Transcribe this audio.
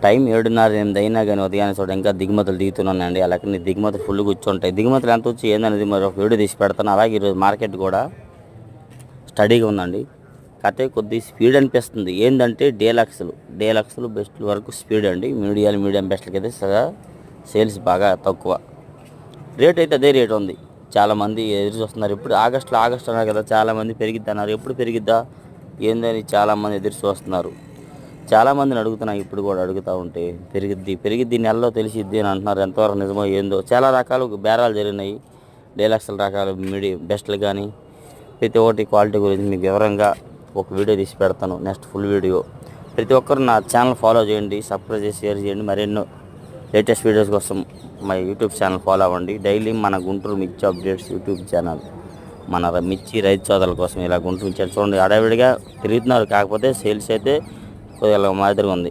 Time 7:30 అయినా కానీ ఉదయాన్నే చూడ ఇంకా దిగుమతులు దిగుతున్నానండి. అలాగే దిగుమతులు ఫుల్ కూర్చుంటాయి. దిగుమతులు ఎంత వచ్చి ఏందనేది మరి ఒక వీడియో తీసి పెడతాను. అలాగే ఈరోజు మార్కెట్ కూడా స్టడీగా ఉందండి. కాకపోతే కొద్దిగా స్పీడ్ అనిపిస్తుంది. ఏంటంటే డీలక్స్లు బెస్ట్లు వరకు స్పీడ్ అండి. మీడియం బెస్ట్లకి అయితే సేల్స్ బాగా తక్కువ. రేట్ అయితే అదే రేట్ ఉంది. చాలామంది ఎదురు చూస్తున్నారు. ఇప్పుడు ఆగస్టు అన్నారు కదా, చాలామంది పెరిగిద్ది అన్నారు. ఎప్పుడు పెరిగిద్దా ఏందని చాలామంది ఎదురు చూస్తున్నారు. చాలామందిని అడుగుతున్నా, ఇప్పుడు కూడా అడుగుతూ ఉంటే పెరిగిద్ది నెలలో తెలిసిద్ది అని అంటున్నారు. ఎంతవరకు నిజమో ఏందో. చాలా రకాలు బేరాలు జరిగినాయి. డీలక్స్ల రకాలు బెస్ట్లు కానీ ప్రతి ఒక్కటి క్వాలిటీ గురించి మీకు వివరంగా ఒక వీడియో తీసి పెడతాను. Next full video. ప్రతి ఒక్కరు నా ఛానల్ ఫాలో చేయండి, సబ్స్క్రైబ్ చేసి షేర్ చేయండి. మరెన్నో లేటెస్ట్ వీడియోస్ కోసం మా యూట్యూబ్ ఛానల్ ఫాలో అవ్వండి. డైలీ మన గుంటూరు మిర్చి అప్డేట్స్ యూట్యూబ్ ఛానల్, మన మిర్చి రైతు సోదరుల కోసం ఇలా గుంటూరు చూడండి. హడావిడిగా తిరుగుతున్నారు. కాకపోతే సేల్స్ అయితే కొద్దిగా మాదిరిగా ఉంది.